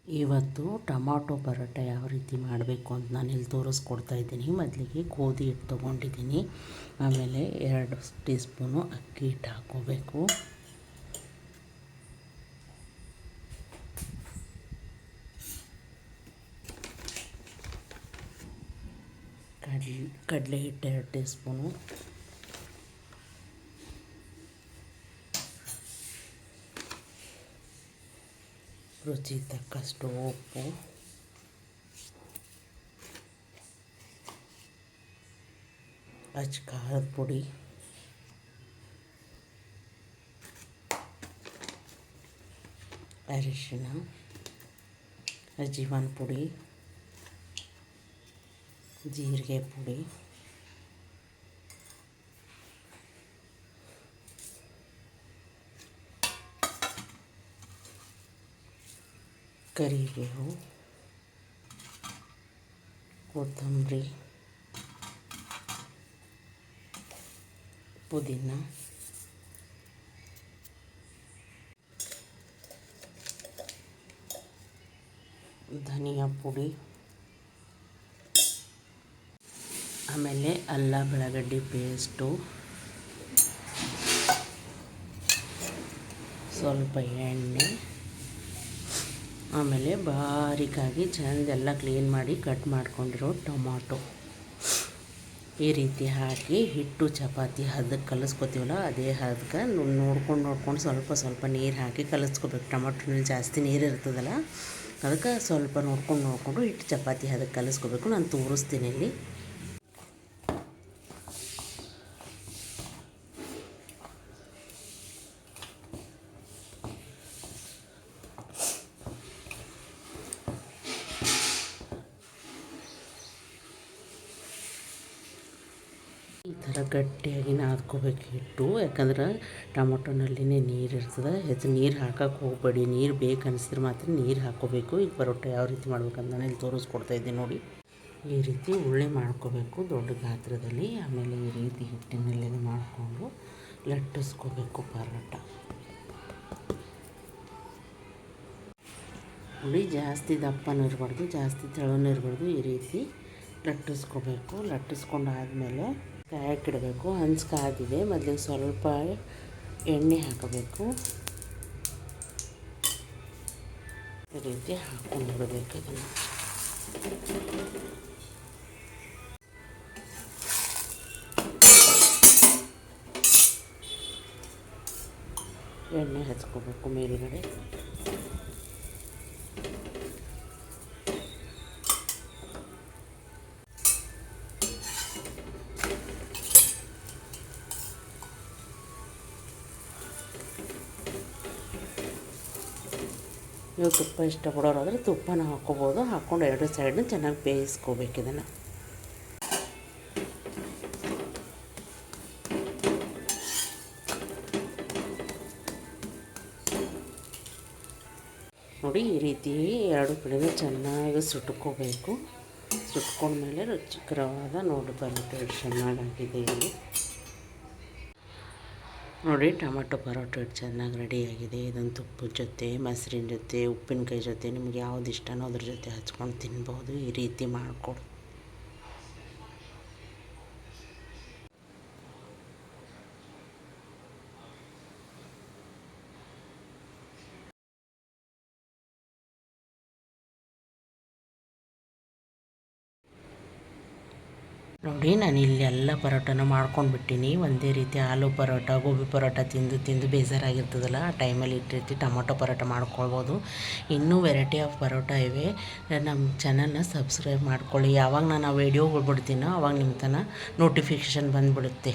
ಇವತ್ತು ಟೊಮಾಟೊ ಪರೋಟ ಯಾವ ರೀತಿ ಮಾಡಬೇಕು ಅಂತ ನಾನು ಇಲ್ಲಿ ತೋರಿಸ್ಕೊಡ್ತಾ ಇದ್ದೀನಿ. ಮೊದಲಿಗೆ ಗೋಧಿ ಹಿಟ್ಟು ತೊಗೊಂಡಿದ್ದೀನಿ. ಆಮೇಲೆ 2 ಟೀ ಸ್ಪೂನು ಅಕ್ಕಿ ಹಿಟ್ಟು ಹಾಕ್ಕೋಬೇಕು. ಕಡಲೆ ಹಿಟ್ಟು 2 ಟೀ ಸ್ಪೂನು, ರುಚಿ ತಕ್ಕಷ್ಟು ಉಪ್ಪು, ಖಾರದ ಪುಡಿ, ಅರಿಶಿನ, ಅಜ್ವಾನ ಪುಡಿ, ಜೀರಿಗೆ ಪುಡಿ, ಕರಿಬೇವು, ಕೊತ್ತಂಬರಿ, ಪುದೀನ, ಧನಿಯಾ ಪುಡಿ, ಆಮೇಲೆ ಅಲ್ಲ ಬೆಳಗಡ್ಡಿ ಪೇಸ್ಟು, ಸ್ವಲ್ಪ ಎಣ್ಣೆ, ಆಮೇಲೆ ಬಾರೀಕಾಗಿ ಚೆಂದೆಲ್ಲ ಕ್ಲೀನ್ ಮಾಡಿ ಕಟ್ ಮಾಡ್ಕೊಂಡಿರೋ ಟೊಮಾಟೊ ಈ ರೀತಿ ಹಾಕಿ ಹಿಟ್ಟು ಚಪಾತಿ ಹದಕ್ಕೆ ಕಲಿಸ್ಕೊತೀವಲ್ಲ ಅದೇ ಹದಕ್ಕೆ ನೋಡ್ಕೊಂಡು ಸ್ವಲ್ಪ ನೀರು ಹಾಕಿ ಕಲಿಸ್ಕೋಬೇಕು. ಟೊಮಾಟೊನಲ್ಲಿ ಜಾಸ್ತಿ ನೀರು ಇರ್ತದಲ್ಲ, ಅದಕ್ಕೆ ಸ್ವಲ್ಪ ನೋಡ್ಕೊಂಡು ಹಿಟ್ಟು ಚಪಾತಿ ಹದಕ್ಕೆ ಕಲಿಸ್ಕೋಬೇಕು. ನಾನು ತೋರಿಸ್ತೀನಿ ಇಲ್ಲಿ. ಈ ಥರ ಗಟ್ಟಿಯಾಗಿ ನಾದ್ಕೋಬೇಕು ಹಿಟ್ಟು. ಯಾಕಂದ್ರೆ ಟೊಮೊಟೊನಲ್ಲಿನೇ ನೀರು ಇರ್ತದೆ. ಹೆಚ್ಚು ನೀರು ಹಾಕೋಕ್ಕೆ ಹೋಗಬೇಡಿ. ನೀರು ಬೇಕು ಅನಿಸಿದ್ರೆ ಮಾತ್ರ ನೀರು ಹಾಕ್ಕೋಬೇಕು. ಈಗ ಪರೋಟ ಯಾವ ರೀತಿ ಮಾಡ್ಬೇಕಂತ ನಾನು ಇಲ್ಲಿ ತೋರಿಸ್ಕೊಡ್ತಾ ಇದ್ದೀನಿ ನೋಡಿ. ಈ ರೀತಿ ಉಳ್ಳಿ ಮಾಡ್ಕೋಬೇಕು ದೊಡ್ಡ ಗಾತ್ರದಲ್ಲಿ. ಆಮೇಲೆ ಈ ರೀತಿ ಹಿಟ್ಟಿನಲ್ಲೇ ಮಾಡಿಕೊಂಡು ಲಟ್ಟಿಸ್ಕೋಬೇಕು ಪರೋಟ. ಉಳ್ಳಿ ಜಾಸ್ತಿ ದಪ್ಪನೂ ಇರಬಾರ್ದು, ಜಾಸ್ತಿ ತೆಳುನೂ ಇರಬಾರ್ದು. ಈ ರೀತಿ ಲಟ್ಟಿಸ್ಕೋಬೇಕು. ಲಟ್ಟಿಸ್ಕೊಂಡಾದಮೇಲೆ ಕಾಯಕ್ಕಿಡಬೇಕು. ಹಂಚು ಕಾದಿದೆ. ಮೊದಲಿಗೆ ಸ್ವಲ್ಪ ಎಣ್ಣೆ ಹಾಕಬೇಕು. ಈ ರೀತಿ ಹಾಕ್ಕೊಂಡು ಬಿಡಬೇಕು. ಇದನ್ನು ಎಣ್ಣೆ ಹಚ್ಕೋಬೇಕು ಮೇಲುಗಡೆ. ನೀವು ತುಪ್ಪ ಇಷ್ಟಪಡೋರಾದರೆ ತುಪ್ಪನ ಹಾಕ್ಕೋಬೋದು. ಹಾಕ್ಕೊಂಡು 2 ಸೈಡ್ನ ಚೆನ್ನಾಗಿ ಬೇಯಿಸ್ಕೋಬೇಕು. ಇದನ್ನು ನೋಡಿ, ಈ ರೀತಿ 2 ಕಡೆನೂ ಚೆನ್ನಾಗಿ ಸುಟ್ಕೋಬೇಕು. ಸುಟ್ಕೊಂಡ್ಮೇಲೆ ರುಚಿಕರವಾದ ನೋಡಿ ಪರೋಟ ಎಷ್ಟು ಚೆನ್ನಾಗಾಗಿದೆ ಇಲ್ಲಿ ನೋಡಿ. ಟೊಮೆಟೊ ಪರೋಟ ಎಷ್ಟು ಚೆನ್ನಾಗಿ ರೆಡಿಯಾಗಿದೆ. ಇದನ್ನು ತುಪ್ಪದ ಜೊತೆ, ಮೊಸರಿನ ಜೊತೆ, ಉಪ್ಪಿನಕಾಯಿ ಜೊತೆ, ನಿಮ್ಗೆ ಯಾವ್ದು ಇಷ್ಟನೋ ಅದ್ರ ಜೊತೆ ಹಚ್ಕೊಂಡು ತಿನ್ಬೋದು. ಈ ರೀತಿ ಮಾಡಿಕೊಡು. ನೋಡಿ, ನಾನು ಇಲ್ಲಿ ಎಲ್ಲ ಪರೋಟನ ಮಾಡ್ಕೊಂಡ್ಬಿಟ್ಟಿನಿ. ಒಂದೇ ರೀತಿ ಆಲೂ ಪರೋಟ, ಗೋಬಿ ಪರೋಟ ತಿಂದು ಬೇಜಾರಾಗಿರ್ತದಲ್ಲ, ಆ ಟೈಮಲ್ಲಿ ರೀತಿ ಟೊಮೊಟೊ ಪರೋಟ ಮಾಡ್ಕೊಳ್ಬೋದು. ಇನ್ನೂ ವೆರೈಟಿ ಆಫ್ ಪರೋಟ ಇವೆ. ನಮ್ಮ ಚಾನಲ್ನ ಸಬ್ಸ್ಕ್ರೈಬ್ ಮಾಡ್ಕೊಳ್ಳಿ. ಯಾವಾಗ ನಾನು ಆ ವಿಡಿಯೋಗಳು ಬಿಡ್ತೀನೋ ಅವಾಗ ನಿಮ್ಮ ತನಕ ನೋಟಿಫಿಕೇಷನ್ ಬಂದುಬಿಡುತ್ತೆ.